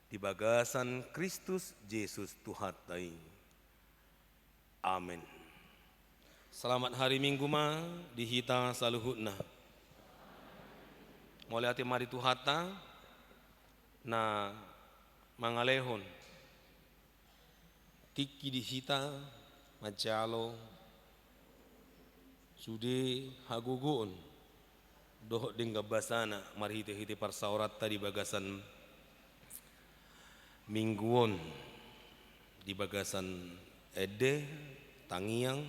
di bagasan Kristus Yesus Tuhan tai. Amin. Selamat hari Minggu ma di hita saluhutna. Mulai hati mari Tuhata na mangalehon tiki di hita macalo sude hagogoon dohok dingga basana mari hite parsaurat tadi bagasan mingguon di bagasan ede tangiang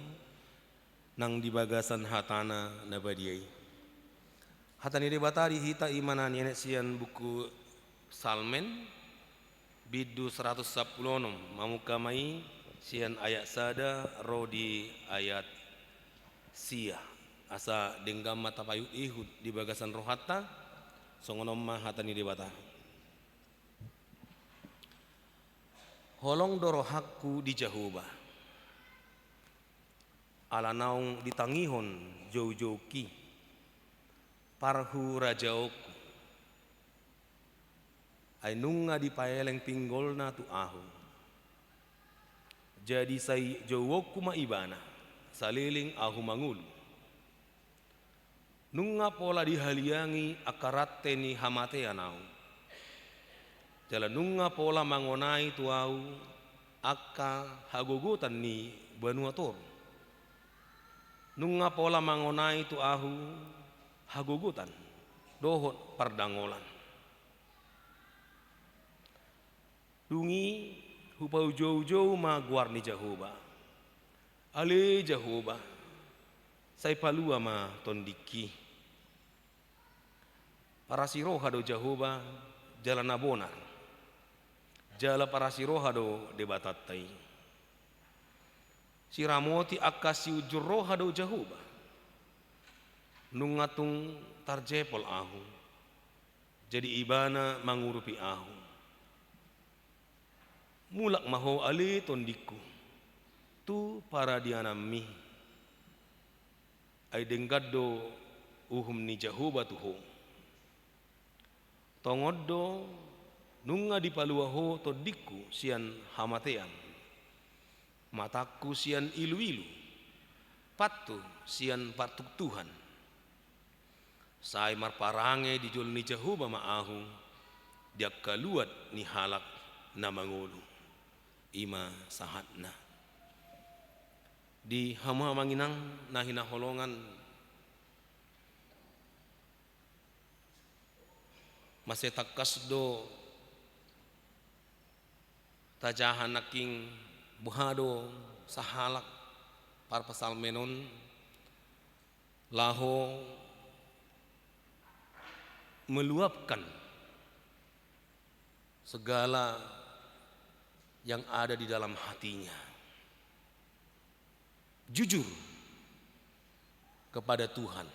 nang di bagasan hatana nabadiai hatani de batari hita imanan yenek sian buku salmen bidu 110 mamukamai sian ayat sada rodi ayat sia asa denggam mata payut ihud di bagasan rohata songonom ma hatani de batari holong doro hakku di Jahoba ala naung ditangihon jauh-jauh ki parhu rajaoku ainunga di paeleng pinggolna tu ahu jadi sai jauhku ma ibana saliling ahu mangulu nunga pola dihaliangi akarate ni hamate anau jalan nunga pola mangonai tuau akka hagogotan ni banuator nunga pola mangonai tu ahu hagogotan dohot pardangolan dungi hupau jauh-jauh ma guarni Jahoba ale Jahoba sai palua ma tondiki para siroha do Jahoba jalan abonar jala para siroha do debatatai siramoti akasi ujurroha do Jahoba nungatung tarjepol ahu jadi ibana mangurupi ahu mulak maho ali tondiku tu para dianami ai denggaddo uhum ni Jahoba tuho tongoddo nunga di paluaho todiku sian hamatean mataku sian ilu-ilu patu sian patuk Tuhan sai marparange di jol ni Jahoba maahu dia kaluat ni halak na mangulu ima sahatna di hama manginang nahina holongan masetakas do tajahan naking buhado sahalak par pasal menon laho meluapkan segala yang ada di dalam hatinya jujur kepada Tuhan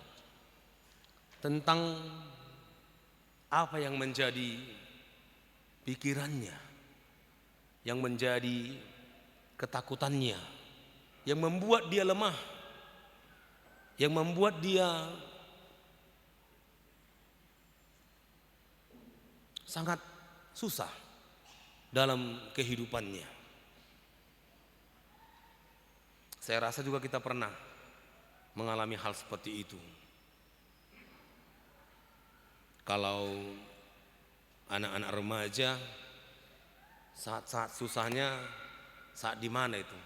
tentang apa yang menjadi pikirannya yang menjadi ketakutannya yang membuat dia lemah yang membuat dia sangat susah dalam kehidupannya. Saya rasa juga kita pernah mengalami hal seperti itu. Kalau anak-anak remaja saat-saat susahnya saat di mana itu?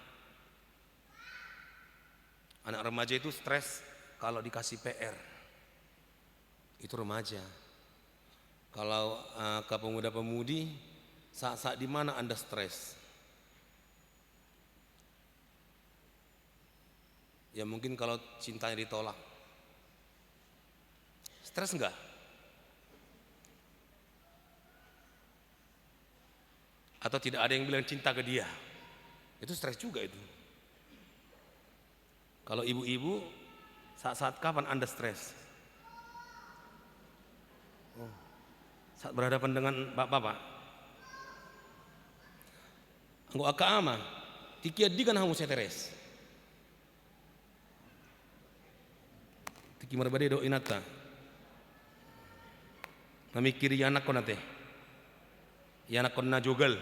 Anak remaja itu stres kalau dikasih PR. Itu remaja. Kalau ke pemuda-pemudi saat-saat di mana Anda stres? Ya mungkin kalau cintanya ditolak. Stres enggak? Atau tidak ada yang bilang cinta ke dia? Itu stres juga itu. Kalau ibu-ibu saat-saat kapan Anda stres? Saat berhadapan dengan bapak-bapak. Anggo aka ama, tikia di kan hamu seteres. Tiki marbade do inata. Namikiri anak ko nate. Ya anak kena jogal.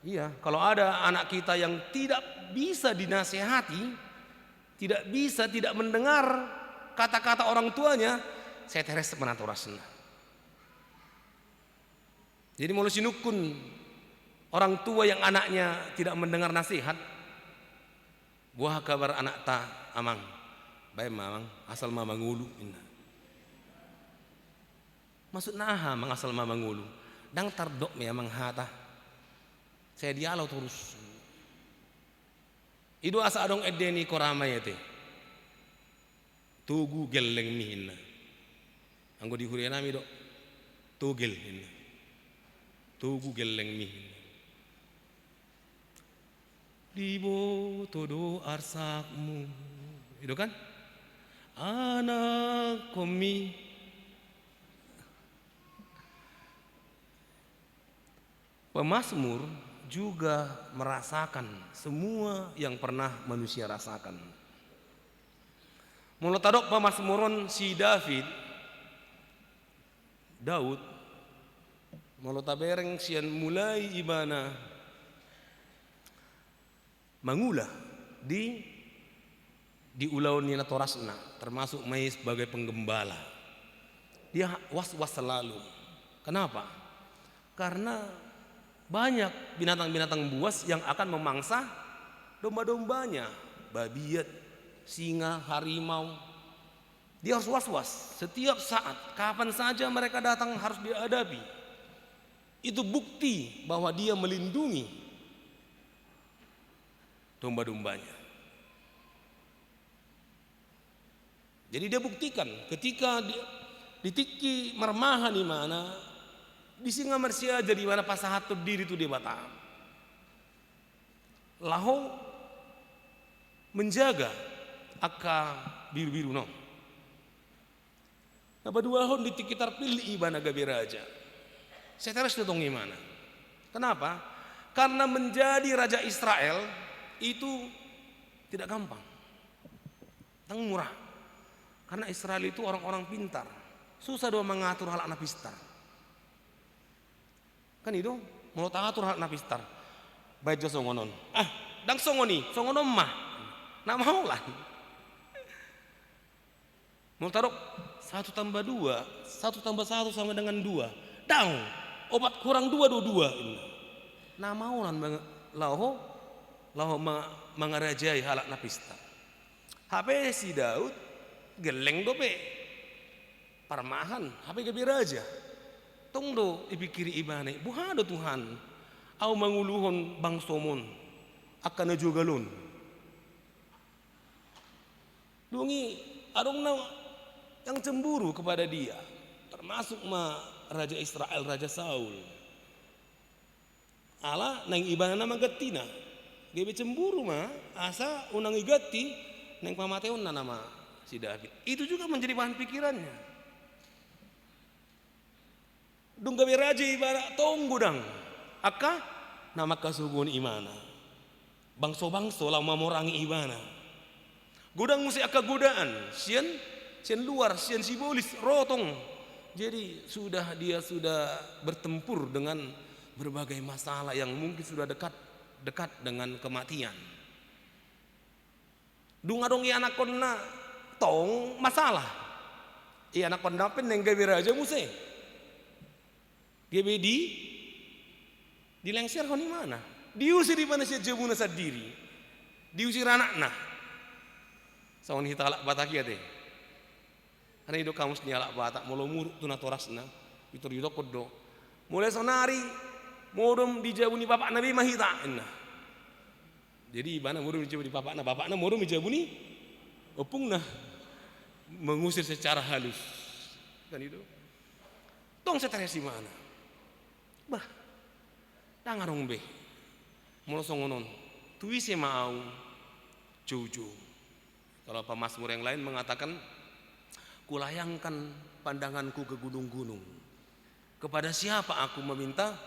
Iya, kalau ada anak kita yang tidak bisa dinasehati, tidak mendengar kata-kata orang tuanya, saya teres menatorasna. Jadi mau sinukun orang tua yang anaknya tidak mendengar nasihat, buah kabar anak ta amang, baik mamang asal mamang ulu. Maksud naha mang asal mamang ulu, dang tardok me amang hata. Saya dialau terus. Ido asa adong edeni koramai ete. Tugu geleng mihinna. Anggo di huriana mi do. Tugel hinna. Tugu geleng mihinna. Dibo todo arsakmu. Itu kan? Anak komi. Pemazmur juga merasakan semua yang pernah manusia rasakan. Mulut tadok pemazmuron si Daud, mulut tabereng sian mulai ibana mangulah di ulaun nina torasna, termasuk mai sebagai penggembala. Dia was-was selalu. Kenapa? Karena banyak binatang-binatang buas yang akan memangsa domba-dombanya, babiat, singa, harimau. Dia harus was-was setiap saat, kapan saja mereka datang harus dihadapi. Itu bukti bahwa dia melindungi domba-dombanya. Jadi dia buktikan ketika ditiki marmahan di mana, di singa Mersia jadi mana pasahat diri itu di Batam. Laho menjaga akka biru-biru no. Napa dua hon dikitar pilih ibana gabi raja. Saya terus datang gimana? Kenapa? Karena menjadi raja Israel itu tidak gampang. Tang murah. Karena Israel itu orang-orang pintar. Susah doang mengatur hal anak pistar. Kan itu mau tangatur hal napistar baik jo songonon dang songonon mah nak mau lah mau taruh 1 tambah 2 1 tambah 1 sama dengan 2 dang obat kurang 2 nah mau lan laho mengarajai halak napistar HP si Daud geleng dope parmahan HP gabi raja tungdo ipikiri ibane buhado Tuhan au manguluhon bangsomon akan najugalon dungi adong na yang cemburu kepada dia termasuk raja Israel raja Saul ala nang ibana nama gatina gebe cemburu asa unang igati nang pamateon na nama si David itu juga menjadi bahan pikirannya. Dung gawe raja ibarat tonggo dang akka nama kasugun imana bangso lah memorangi ibana godang musi akka godaan sian luar sian simbolis rotong jadi dia sudah bertempur dengan berbagai masalah yang mungkin sudah dekat dengan kematian. Dung adong anak konna tong masalah anak konna pen neng gawe raja musi GBD dilengser honi mana? Diusir di mana sih jebuna sadiri? Diusir anakna. Sawan kita alak batak ya teh. Karena itu kamu senyalak batak mulu muruk tuna torasna itu rido kodo. Mulai sonari modom dijabuni bapak Nabi mahita. Jadi ibana modom dijabuni bapakna modom dijabuni opungna mengusir secara halus. Kan itu. Tong seteresi mana? Bah, dangarong be, mulu songonon, tuise mau, cucu. Kalau pemazmur yang lain mengatakan, kulayangkan pandanganku ke gunung-gunung. Kepada siapa aku meminta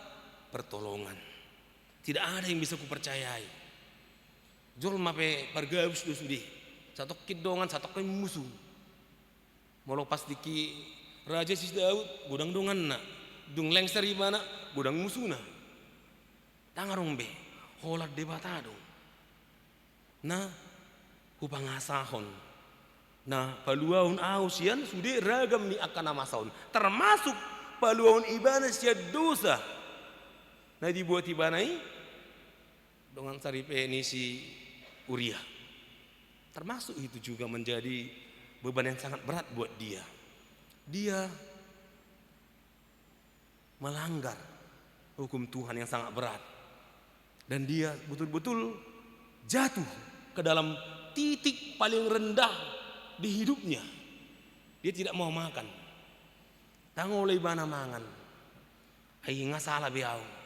pertolongan? Tidak ada yang bisa kupercayai. Jol mape pargabus dosudi, satu kidongan, satu musuh. Mulu pas diki raja si Daud, gudang dongan nak, dung lengser ibana. godang musuna. Tangarong be, holat debatado. Na hupangasahon. Nah, paluaun ausian sudah ragam ni akan nama saun. Termasuk paluaun ibana sia dosa. Nah dibuat ibanai dengan saripe ini si Uria. Termasuk itu juga menjadi beban yang sangat berat buat dia. Dia melanggar hukum Tuhan yang sangat berat. Dan dia betul-betul jatuh ke dalam titik paling rendah di hidupnya. Dia tidak mau makan. Tangolay ba na mangan? Ay nga sala biyaw.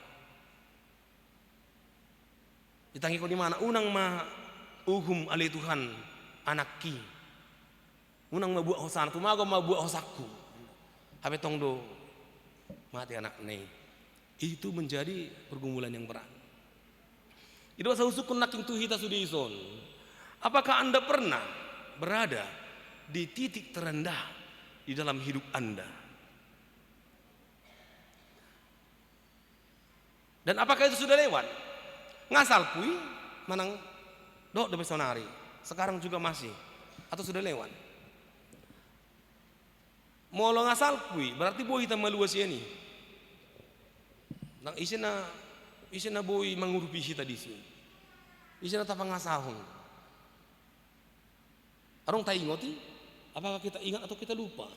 Ditangi ko di mana unang uhum ali Tuhan anakki. Unang mabuak hosan tumago mabuak hosakku. Habe tong do mati anak nei. Itu menjadi pergumulan yang berat. Itu asa usukun naking tuhita sudison. Apakah Anda pernah berada di titik terendah di dalam hidup Anda? Dan apakah itu sudah lewat? Ngasal pui manang dok de besonari. Sekarang juga masih atau sudah lewat? Molo ngasal pui berarti boy kita maluas ini. Nang isina boy mangurupi kita di sini. Isina tapang ngasahon. Arong tayo ingoti, apakah kita ingat atau kita lupa?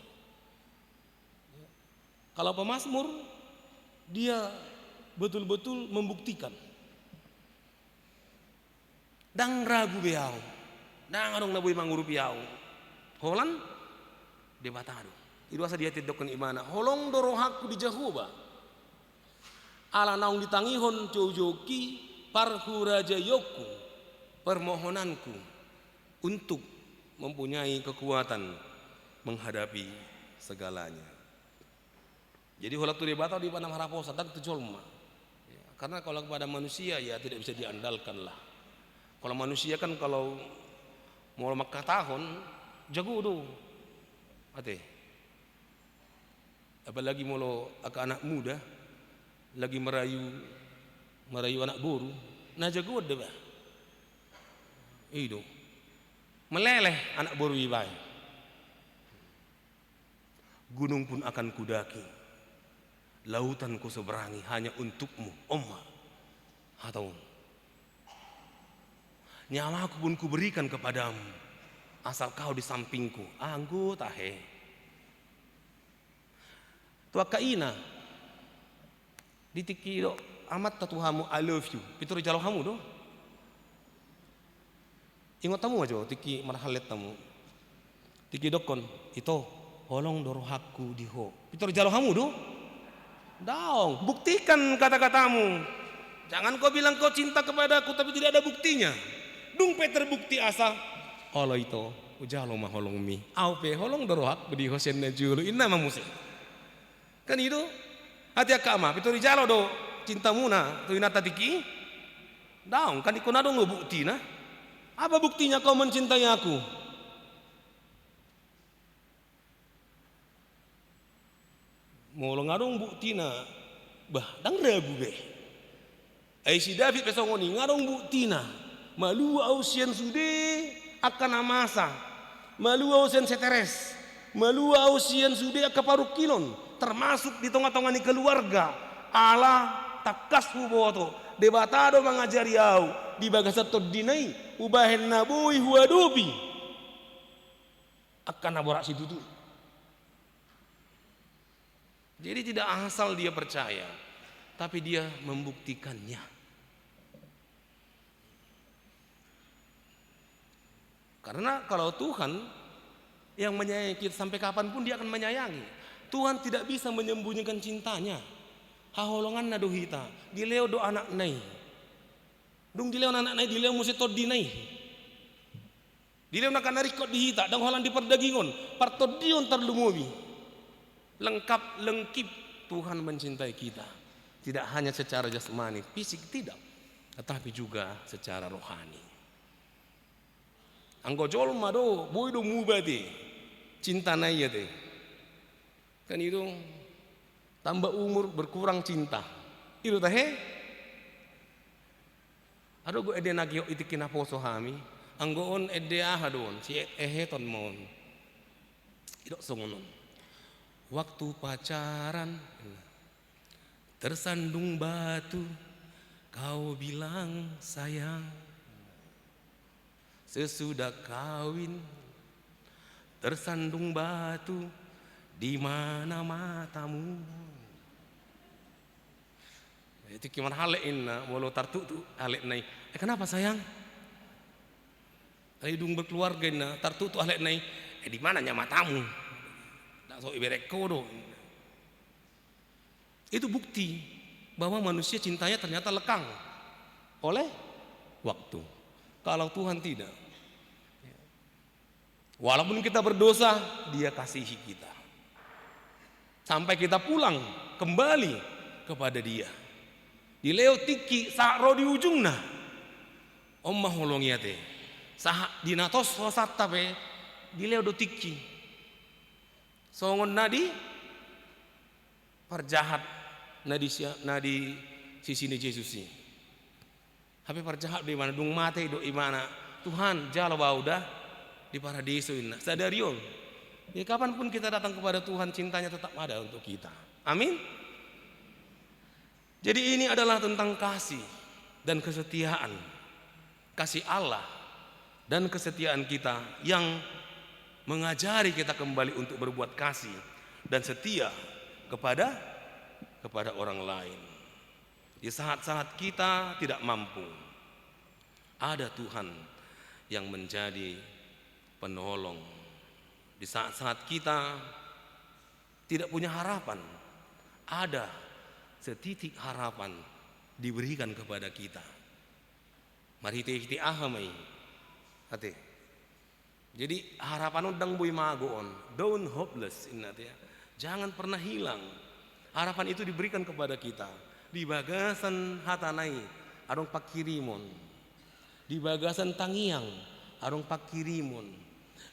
Kalau pemazmur, dia betul-betul membuktikan. Dang ragu beau, dang arong naboy mangurupi yau. Holan, dia batado. Itu asa dia tidokkan imana. Holong dorohaku di Jehovah. Ala naung ditangihon jojoki parhuraja yoku permohonanku untuk mempunyai kekuatan menghadapi segalanya. Jadi holat tu debatau di panam haraposa dan tejolma. Ya, karena kalau kepada manusia ya tidak bisa diandalkan lah. Kalau manusia kan kalau mau makkah tahun jago do. Ate. Apalagi mau anak muda lagi merayu anak guru, nah jago deh bah. Itu meleleh anak boru ibai. Gunung pun akan kudaki, lautan ku seberangi hanya untukmu, Oma. Atau nyawaku pun kuberikan kepadamu, asal kau di sampingku. Anggo tahe. Tua kaina ditiki do amat tatuhamu I love you. Pitur jalo hamu do. Ingat tamu aja, tiki marhalet tamu, tiki dokon itu holong dorohaku diho. Pitur jalo hamu do, daung buktikan kata-katamu. Jangan kau bilang kau cinta kepadaku tapi tidak ada buktinya. Dung terbukti asa. Holo itu, ujalo mah holong mi. Aupe holong dorohak di hosen najulu inna mamuse. Kan itu hati akama. Pitur jalo do cintamu na tu inata tiki. Daung kan ikona dong bukti na. Apa buktinya kau mencintai aku? Mau ngarong bukti na, bah, dang ragu be. Ay si David pesongoni ngarong bukti na, malu ausian sude akan amasa, malu ausian seteres, malu ausian sude akaparuk kilon, termasuk di tengah-tengah ni keluarga. Allah takas huboto, debatado mengajari au, di bagasato dinai, ubahen nabui huadubi, akan naborak si tutu. Jadi tidak asal dia percaya, tapi dia membuktikannya. Karena kalau Tuhan yang menyayangi kita sampai kapanpun dia akan menyayangi. Tuhan tidak bisa menyembunyikan cintanya. Haholongan na dohita, dileo do anak nai. Dung dileo anak nai, dileo musi tod dinai. Dileo na kanarikot dihita, dang holan di perdagingon, partodion terlumubi. Lengkap lengkip Tuhan mencintai kita. Tidak hanya secara jasmani, fisik tidak, tetapi juga secara rohani. Anggo jolma do, boy do mubade, cinta naya deh. Kan itu tambah umur berkurang cinta. Itu tahe. Ado go ede nagio itikina poso hami. Anggoon ede ahadon si eheton mon. Idok songonon. Waktu pacaran tersandung batu, kau bilang sayang. Sesudah kawin tersandung batu, di mana matamu? Itu gimana halein mulu tartu tu halek nai. Kenapa sayang? Hidung berkeluarga na tartu tu halek nai. Di mananya matamu? Tak so iberek kodo. Itu bukti bahwa manusia cintanya ternyata lekang oleh waktu. Kalau Tuhan tidak. Walaupun kita berdosa, Dia kasihi kita. Sampai kita pulang kembali kepada Dia. Di leo tiki sakro di ujungna. Omah holongiate. Sah dinatos hosata pe di leo do tiki. Songon nadi perjahat nadi sisi ni Yesus ni. Hape perjahat di mana dung mate do imana Tuhan jalo bauda di paradiso inna sadarion. Ya kapanpun kita datang kepada Tuhan, cintanya tetap ada untuk kita. Amin. Jadi ini adalah tentang kasih dan kesetiaan. Kasih Allah dan kesetiaan kita yang mengajari kita kembali untuk berbuat kasih dan setia kepada orang lain. Di saat-saat kita tidak mampu, ada Tuhan yang menjadi penolong. Di saat-saat kita tidak punya harapan, ada setitik harapan diberikan kepada kita. Mari kita ahamai hati. Jadi harapan udang bui magoon, don't hopeless inat ya. Jangan pernah hilang. Harapan itu diberikan kepada kita. Di bagasan hatanai arong pakirimon. Di bagasan tangiang arong pakirimon.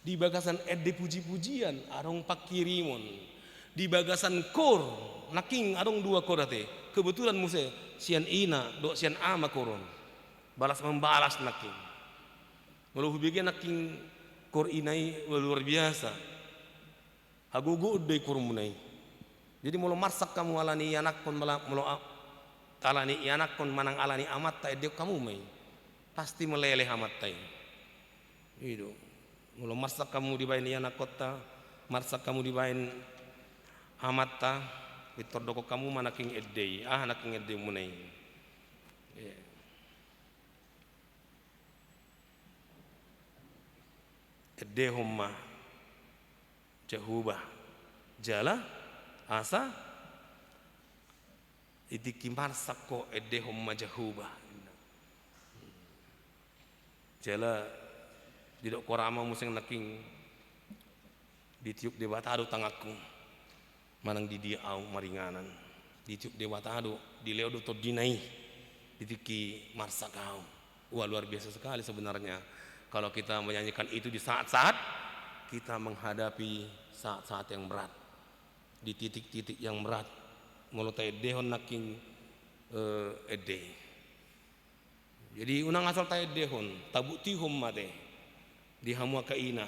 Di bagasan edde puji-pujian arong pakirimon. Di bagasan kor naking arong 2 kor ate. Kebetulan muse sian ina do sian ama koron. Balas membalas naking. Meluh bikin naking kor inai luar biasa. Hagugu udah kor munai. Jadi mulu marsak kamu alani anak kon mulu alani anak kon manang alani amat ta edek kamu mai. Pasti meleleh amat tai. Itu. Mulu marsak kamu dibain anak kota, marsak kamu dibain amat ta, bitor doko kamu manaking edei, naking edei munai. Yeah. Edde homma jahubah jala asa itikimar sakko edde homma jahubah jala didok korama museng naking ditiup dewa tado tangaku manang di dia au maringanan ditiup dewa tado di leo do dinai ditiki marsakau. Wah luar biasa sekali sebenarnya. Kalau kita menyanyikan itu di saat-saat kita menghadapi saat-saat yang berat, di titik-titik yang berat, mulutai dehon naking ede. Jadi unang asal tay dehon, tabuti mate di hamua kaina,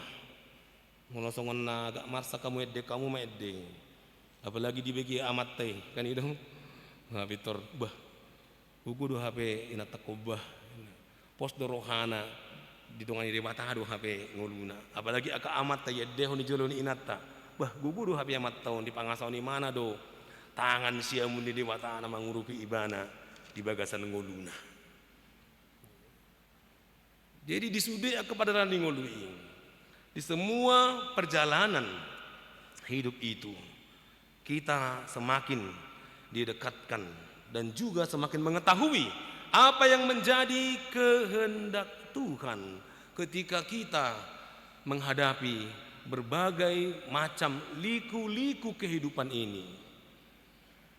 mulosongon na agak marsa kamu ede kamu ma ede, apalagi dibagi amat tay kan itu, ngabitor bah, buku do HP ina takobah, pos do rohana. Didongani di mata hadu HP nguluna apalagi aka amat ta yedde honi joloni inata bah gugudu HP amat taun di pangasau ni mana do tangan sia mun di mata ana mangurupi ibana di bagasan nguluna. Jadi disude kepada rani ngului di semua perjalanan hidup itu kita semakin didekatkan dan juga semakin mengetahui apa yang menjadi kehendak Tuhan ketika kita menghadapi berbagai macam liku-liku kehidupan ini.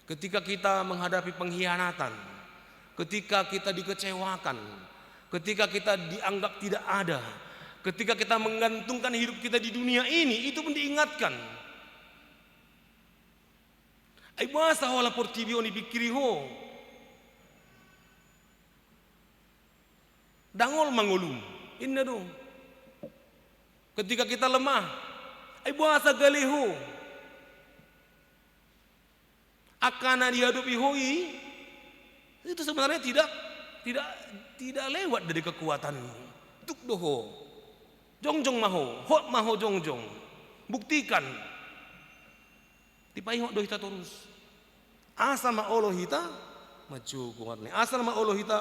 Ketika kita menghadapi pengkhianatan, ketika kita dikecewakan, ketika kita dianggap tidak ada, ketika kita menggantungkan hidup kita di dunia ini, itu pun diingatkan. Ai masa hola portibio ni pikiri ho. Dangol mangolum. Inna dong. Ketika kita lemah, ai masa galeho. Akana dihadapi hoi, itu sebenarnya tidak lewat dari kekuatanmu. Tuk doho. Jongjong maho, hot maho jongjong. Buktikan. Tipai hot doh hita terus. Asa ma Allah hita maju kuatnya. Asal ma Allah hita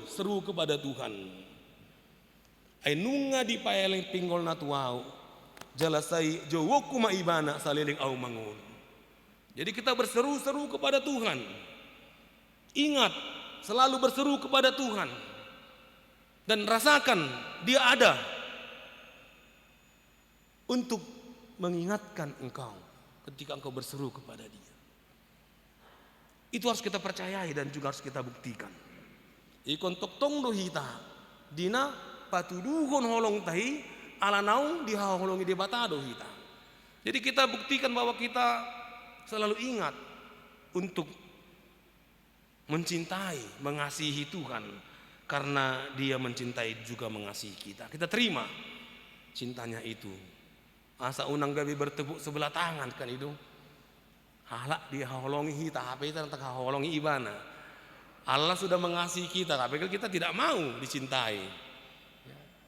seru kepada Tuhan. Ai nunga di paeleng pinggol natuau. Jalasai jowoku ma ibana saliling au mangun. Jadi kita berseru-seru kepada Tuhan. Ingat, selalu berseru kepada Tuhan. Dan rasakan dia ada untuk mengingatkan engkau ketika engkau berseru kepada dia. Itu harus kita percayai dan juga harus kita buktikan. Ikon tok tong do hita dina patuduhon holong tahi ala naung dihaholongi di batado hita. Jadi kita buktikan bahwa kita selalu ingat untuk mencintai, mengasihi Tuhan karena dia mencintai juga mengasihi kita. Kita terima cintanya itu. Asa unang gabi bertepuk sebelah tangan kan itu. Halak dia holongi kita, apa itu tak holongi ibana. Allah sudah mengasihi kita, tapi kita tidak mau dicintai.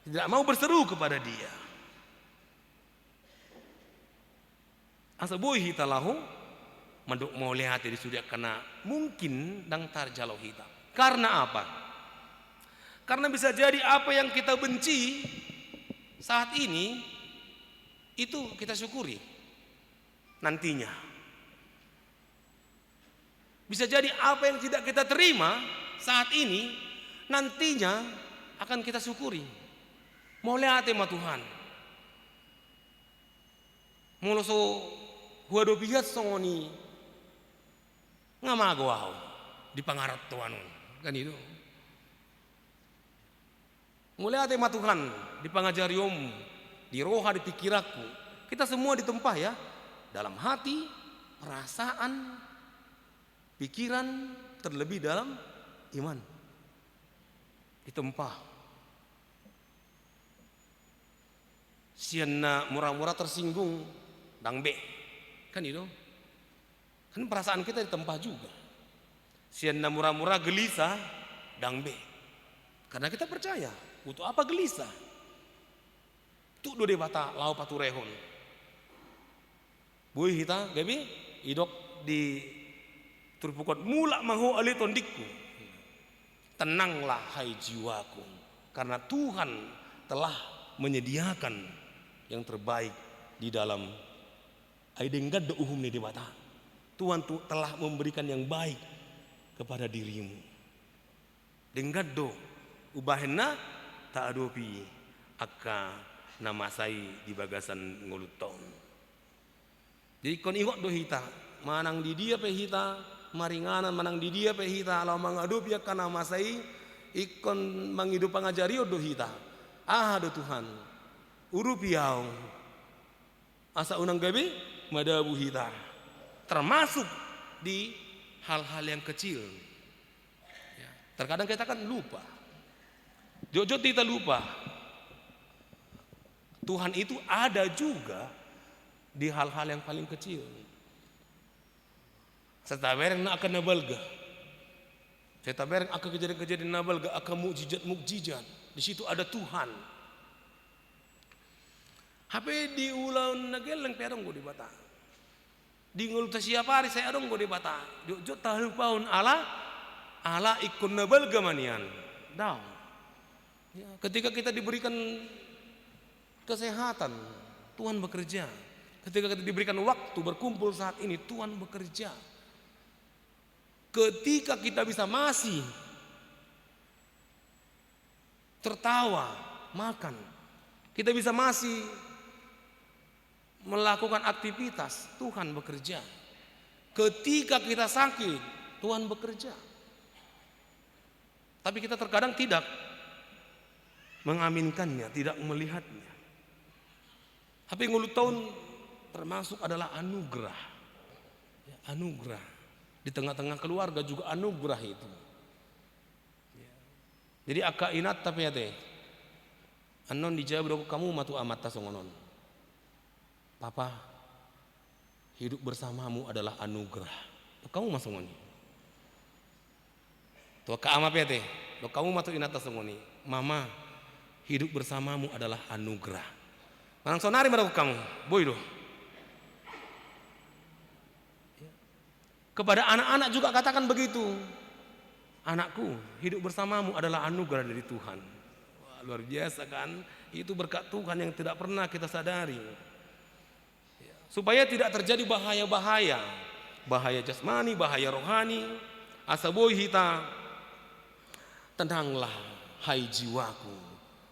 Tidak mau berseru kepada dia. Asa boy hita lahu manduk mau lihat di sudah kena mungkin dang tarjalo hita. Karena apa? Karena bisa jadi apa yang kita benci saat ini itu kita syukuri nantinya. Bisa jadi apa yang tidak kita terima saat ini nantinya akan kita syukuri. Mau lihat sama Tuhan. Mau so huado bihat songoni ngamagawaw di pangarap Tuhan kan itu. Mulai ada Tuhan di pangajarium, di roha, di pikiraku. Kita semua ditempah ya dalam hati, perasaan, pikiran, terlebih dalam iman. Ditempah. Sianna murah-murah tersinggung, dangbe, kan itu. Kan perasaan kita ditempah juga. Sianna murah-murah gelisah, dangbe. Karena kita percaya, untuk apa gelisah? Tuk do debata lau patu rehon. Bui hita gabi idok di turpukot mulak mahu ali tondikku. Tenanglah hai jiwaku, karena Tuhan telah menyediakan yang terbaik di dalam aidengad do uhum ni debata. Tuhan telah memberikan yang baik kepada dirimu. Denggad do ubahena tak adopi akka namasai di bagasan nguluton. Jadi kon ingot do hita manang di dia pe hita maringanan manang di dia pe hita alau mangadopi akka namasai ikon mangidu pangajari do hita. Do Tuhan urupiau asa unang gabi madabu hita termasuk di hal-hal yang kecil. Ya, terkadang kita kan lupa. Jojo kita lupa. Tuhan itu ada juga di hal-hal yang paling kecil. Setabereng akan nabalga. Setabereng akan kejadian-kejadian nabalga akan mukjizat. Di situ ada Tuhan. HP di ulang nageleng perong go di bata. Di nguluta siapa hari saya adong go di bata. Jojo tahu paun ala ikun nabalga manian. Daw. Ya, ketika kita diberikan kesehatan, Tuhan bekerja. Ketika kita diberikan waktu berkumpul saat ini, Tuhan bekerja. Ketika kita bisa masih tertawa, makan, kita bisa masih melakukan aktivitas, Tuhan bekerja. Ketika kita sakit, Tuhan bekerja. Tapi kita terkadang tidak mengaminkannya, tidak melihatnya. Tapi ngulu tahun termasuk adalah anugerah. Ya, anugerah. Di tengah-tengah keluarga juga anugerah itu. Ya. Jadi akak inat tapi ya teh. Anon dijawab dong kamu matu amat tasongonon. Papa, hidup bersamamu adalah anugerah. Kamu masuk ngoni. Tuh kak ama ya teh. Lo kamu matu inat tasongoni. Mama, hidup bersamamu adalah anugerah. Manang sonari marah kamu, boy do. Kepada anak-anak juga katakan begitu. Anakku, hidup bersamamu adalah anugerah dari Tuhan. Wah, luar biasa kan? Itu berkat Tuhan yang tidak pernah kita sadari. Supaya tidak terjadi bahaya-bahaya, bahaya jasmani, bahaya rohani. Asaboi hita, tenanglah, hai jiwaku,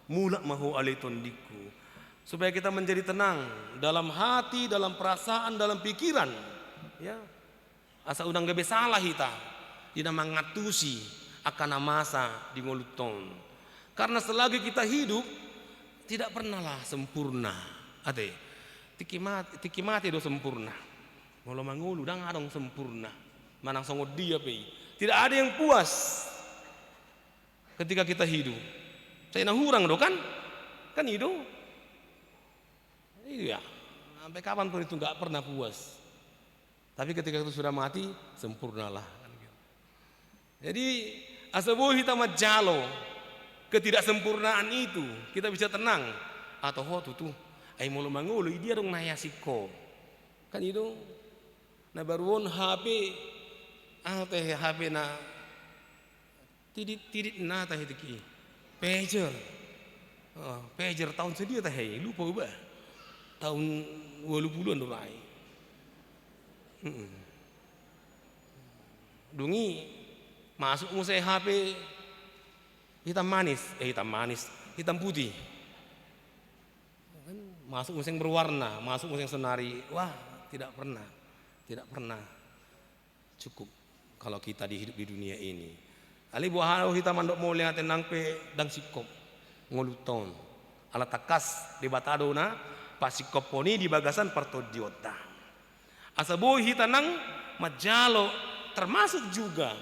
mulak mahu alitondiku. Supaya kita menjadi tenang dalam hati, dalam perasaan, dalam pikiran. Ya. Asa udang gebe salah hita tidak mengatusi akan masa di ngoluton. Karena selagi kita hidup tidak pernahlah sempurna. Ate tiki mati do sempurna. Molo mangulu dang adong sempurna. Manang songod dia pe. Tidak ada yang puas ketika kita hidup. Saya hurang do kan? Kan hidup. Iya. Sampai kapan pun itu enggak pernah puas. Tapi ketika itu sudah mati, sempurnalah. Jadi asabuh kita majalo ketidaksempurnaan itu kita bisa tenang. Atau tuh, ay mulu mangulu dia dong nayasiko. Kan itu. Na baruon HP, teh HP na tidit na teh itu pager. Pager tahun sedia teh lupa ba. Tahun 80-an do lai. Dungi masuk musai HP hitam manis, hitam putih. Masuk museng berwarna, masuk museng senari. Wah, tidak pernah cukup kalau kita hidup di dunia ini. Ali buah halo hitam mandok mau lihat tenang pe dang sikop ngoluton. Ala takas di batadona pasikop poni di bagasan partodiota. Asaboy hitanang majalo termasuk juga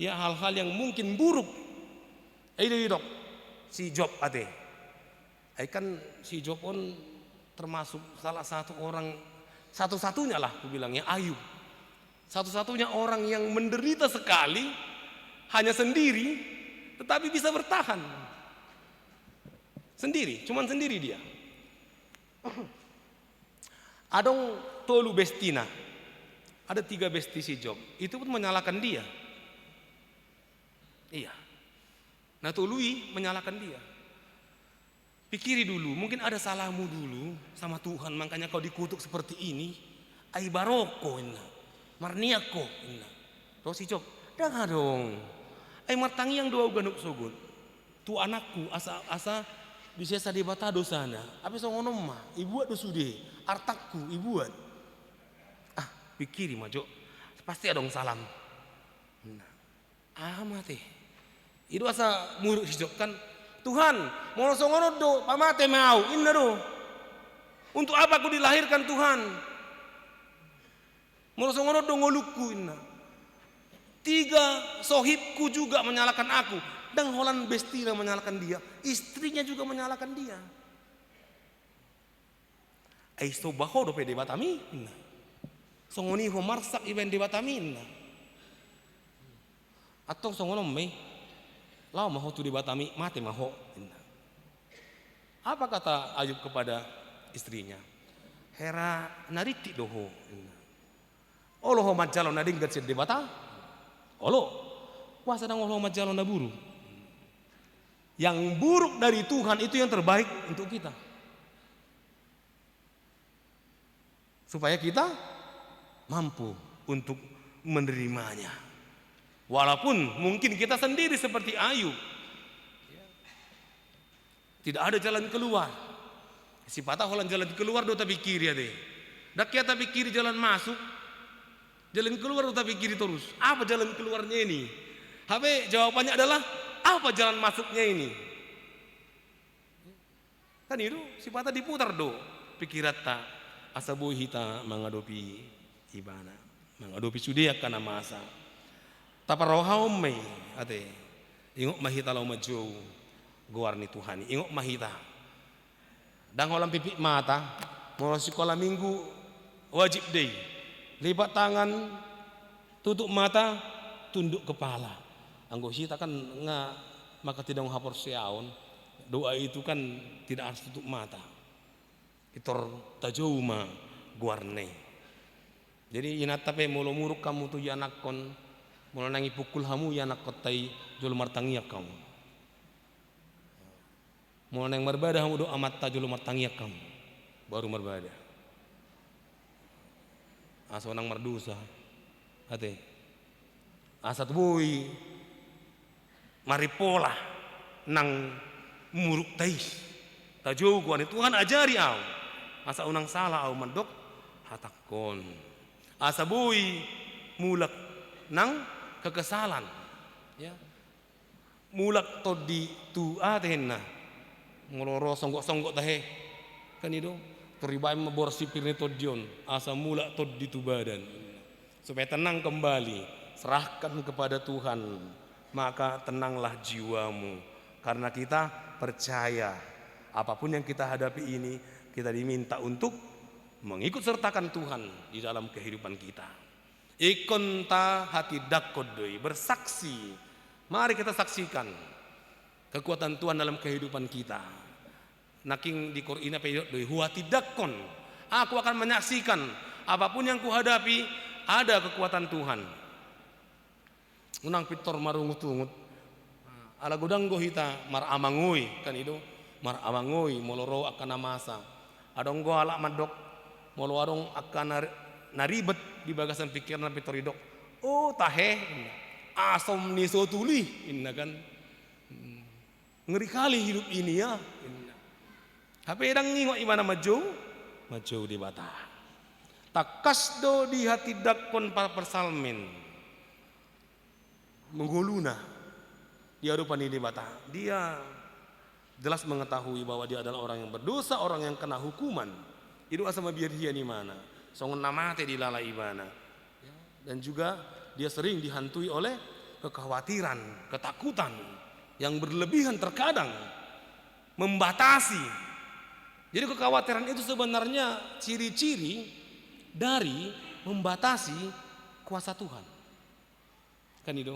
ya hal-hal yang mungkin buruk. Dok si Job ate. Kan si Job pun termasuk salah satu orang satu-satunya lah aku bilangnya Ayub. Satu-satunya orang yang menderita sekali hanya sendiri tetapi bisa bertahan. Sendiri, cuman sendiri dia. Adong tolu bestina. Ada 3 besti si Job. Itu pun menyalahkan dia. Iya. Nah tolui menyalahkan dia. Pikiri dulu, mungkin ada salahmu dulu sama Tuhan, makanya kau dikutuk seperti ini. Ai baroko inna. Marniako inna. Terus si Job, dah dong. Ai martangi yang doa ganuk sogut. Tu anakku asa bisa di batado sana. Apa songonom mah? Ibuat do sude. Artakku ibuat. Pikiri majo. Pasti ada dong salam. Nah, mati. Itu asa muruk si Job kan. Tuhan, mau songono do pamate mau inna do. Untuk apa aku dilahirkan Tuhan? Mau songono do ngoluku inna. 3 sohibku juga menyalahkan aku. Dan holan bestina menyalahkan dia, istrinya juga menyalahkan dia. Aiso baho do pede batami, songoni ho marsak iben de batami, atau songono me, lau maho tu de batami mate maho. Apa kata Ayub kepada istrinya? Hera nariti doho. Olo ho majalo nadinggat sed de bata. Olo, puasa nang olo majalo na buru. Yang buruk dari Tuhan itu yang terbaik untuk kita. Supaya kita mampu untuk menerimanya. Walaupun mungkin kita sendiri seperti Ayub. Tidak ada jalan keluar. Si patah holan jalan keluar do tapi kiri ade. Dak ya tapi kiri jalan masuk. Jalan keluar do tapi kiri terus. Apa jalan keluarnya ini? Habe jawabannya adalah apa jalan masuknya ini? Kan itu si patah diputar do pikirat tak asabu hita mengadopi ibana. Mengadopi sudia kana masa. Taparohau me ate. Ingok mahita lau majou guarni Tuhan. Ingok mahita. Dang holam pipi mata. Mau sekolah minggu wajib deh. Lipat tangan, tutup mata, tunduk kepala. Anggo sita kan nga maka tidak menghapor seaon. Doa itu kan tidak harus tutup mata. Itor tajuma guarne. Jadi inat tapi mulu muruk kamu tuh ya nakon, mulu nangi pukul kamu ya nak kotai jul martangiak kamu. Mulu nang marbadah kamu doa mata jul martangiak kamu, baru marbadah. Asa nang mardusa, ate. Asa tubuy maripola nang muruk tai. Tajo gua ni Tuhan ajari au. Asa unang salah au mandok hatakon. Asa boy mulak nang kekesalan, ya. Mulak to di tu atenna ngoloro songgok-songgok tahe kan itu teribai mabor sipir ni to dion asa mulak to di tu badan supaya tenang kembali, serahkan kepada Tuhan, maka tenanglah jiwamu karena kita percaya apapun yang kita hadapi ini kita diminta untuk mengikut sertakan Tuhan di dalam kehidupan kita. Ikonta hati dakodoi bersaksi. Mari kita saksikan kekuatan Tuhan dalam kehidupan kita. Naking di Qur'an doi huati dakon. Aku akan menyaksikan apapun yang kuhadapi ada kekuatan Tuhan. Unang pitor marungut-ungut. Ala gudang gohita mar amangui kan itu mar amangui moloro akan masa. Adong go ala madok molo warung akan naribet di bagasan pikiran pitoridok. Oh tahe asom ni sotuli inna kan ngeri kali hidup ini ya. Tapi edang ngingok imana maju di bata. Takasdo di hati dakon para persalmin mengguluna di hadapan ini bata. Dia jelas mengetahui bahwa dia adalah orang yang berdosa, orang yang kena hukuman. Itu asama biar dia di mana, songon namate di lala ibana, dan juga dia sering dihantui oleh kekhawatiran, ketakutan yang berlebihan terkadang membatasi. Jadi kekhawatiran itu sebenarnya ciri-ciri dari membatasi kuasa Tuhan, kan itu.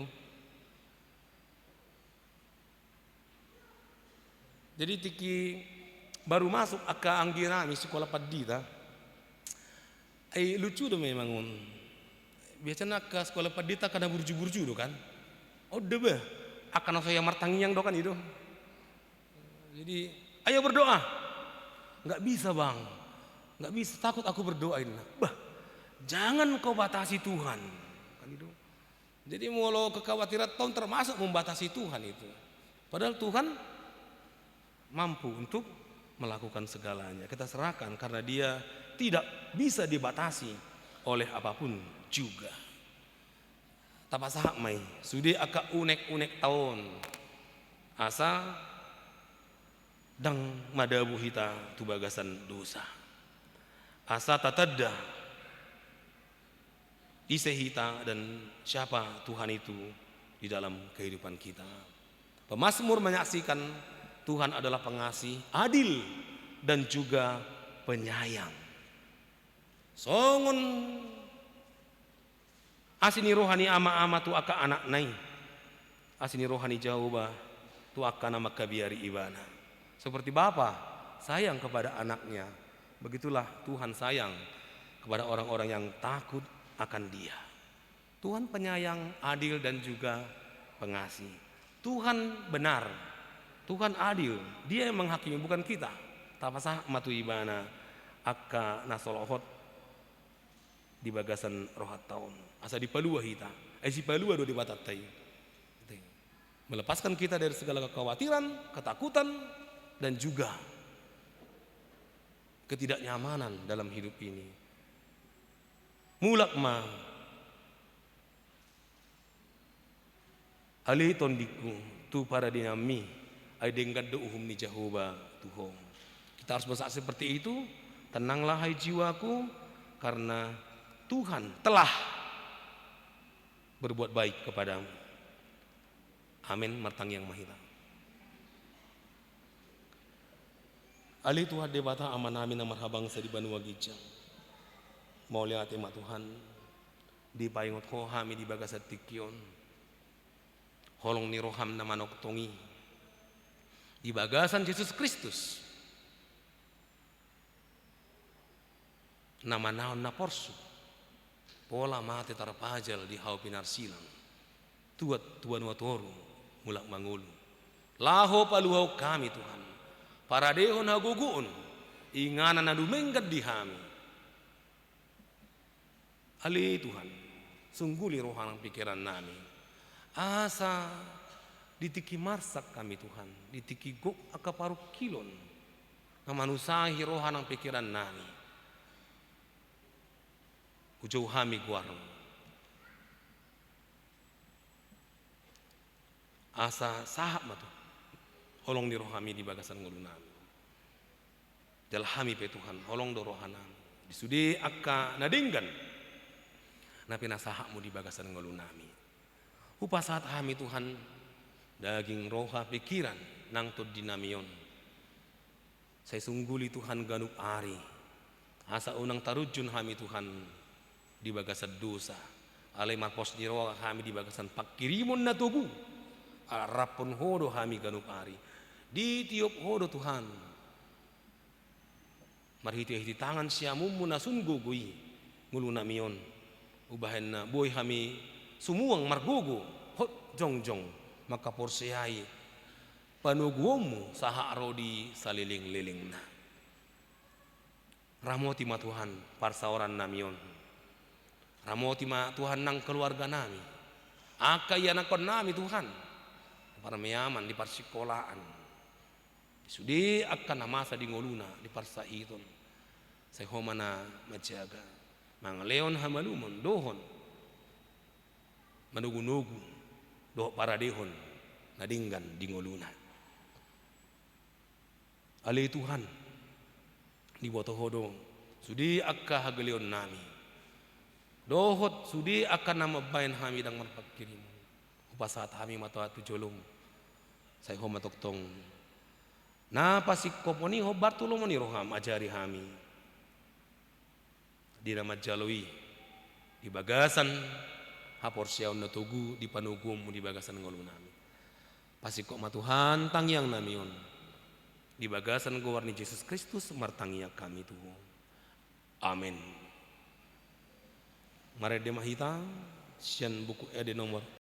Jadi tiki baru masuk aka anggirami sekolah padita lucu do memang biasanya ke sekolah padita kada burju-burju do kan debe akan saya martangiang do kan itu. Jadi ayo berdoa nggak bisa bang, nggak bisa, takut aku berdoain. Jangan kau batasi Tuhan kan itu. Jadi mulo kekhawatiran tahun termasuk membatasi Tuhan itu, padahal Tuhan mampu untuk melakukan segalanya. Kita serahkan karena dia tidak bisa dibatasi oleh apapun juga. Tapasahak mai sudah aka unek-unek tahun asa dang madabu hita tu bagasan dosa. Asa tatadda isehita dan siapa Tuhan itu di dalam kehidupan kita. Pemazmur menyaksikan Tuhan adalah pengasih, adil, dan juga penyayang. Songon asini rohani ama-ama tu aka anak nai. Asini rohani jauba tu aka nama kabiari ibana. Seperti bapa sayang kepada anaknya, begitulah Tuhan sayang kepada orang-orang yang takut akan Dia. Tuhan penyayang, adil, dan juga pengasih. Tuhan benar, Tuhan adil, Dia yang menghakimi bukan kita. Tapasah matu ibana akka nasolohot di bagasan rohat tahun. Asa dipalua hita, si palua do di batatai. Melepaskan kita dari segala kekhawatiran, ketakutan, dan juga ketidaknyamanan dalam hidup ini. Mulak ma ali tondiku tu para dinami ai denggad do uhum ni Jehovah Tuhan. Kita harus bersaksi seperti itu. Tenanglah hai jiwaku karena Tuhan telah berbuat baik kepadamu. Amin, martang yang mahita. Ali Tuhan debata aman amin amar habang sa di Banua Gijang. Mau lihat emak Tuhan di paingot ho hami di bagasat tikion. Holong ni roham na manok tongi. Di bagasan Yesus Kristus. Nama naon na porsu. Pola mati tarapajal di hau pinar silang. Tuat tuan watoru mulak mangulu. Laho paluhau kami Tuhan. Para dehon haguguun. Inganan na dumenggat di hami. Ali Tuhan. Sungguli rohanang pikiran nami. Asa ditiki marsak kami Tuhan. Ditiki gok akaparuk kilon. Ngamanusahi rohanang pikiran nami. Ujau hami guarang. Asa sahab matu. Holong di rohami di bagasan ngulunami. Jalhami pe Tuhan, holong do rohanami. Disudi akka nadinggan. Napi nasahakmu di bagasan ngulunami. Upa saat hami Tuhan, daging roha pikiran nang tod dinamion. Saya sungguli Tuhan ganuk ari. Asa unang tarujun hami Tuhan di bagasan dosa. Alay marpos di roha kami di bagasan pakirimon na tugu. Arapon hodo hami ganuk ari. Di tiup hodo Tuhan. Marhiti-hiti tangan siamu munasun gugui. Ngulu namion. Ubahen na boy hami sumuang margugo. Hot jong-jong. Maka porsiyai. Panuguomu saha rodi saliling-liling na. Ramoti ma Tuhan parsaoran namion. Ramoti ma Tuhan nang keluarga nami. Akay anakon nami Tuhan. Para mayaman di parsikolahan. Sudi akan namasa di ngoluna di parsa iton. Saya homana majaga. Mang leon hamalumon dohon. Manugu-nugu doh para dehon nadinggan di ngoluna. Ali Tuhan di boto hodong sudi akka hagalion nami. Dohot sudi akan nama bain hami dang marpakirim. Upasat hami mata tujolong. Saya homa toktong. Na pasikoponi ho Bartolomoni roham ajari hami. Di nama jalui di bagasan hapor siaun na tugu di panugum di bagasan ngolunami. Pasikop ma Tuhan tangyang namion. Di bagasan gowarni Yesus Kristus martangya kami Tuhan. Amin. Mare de mahita sian buku ede nomor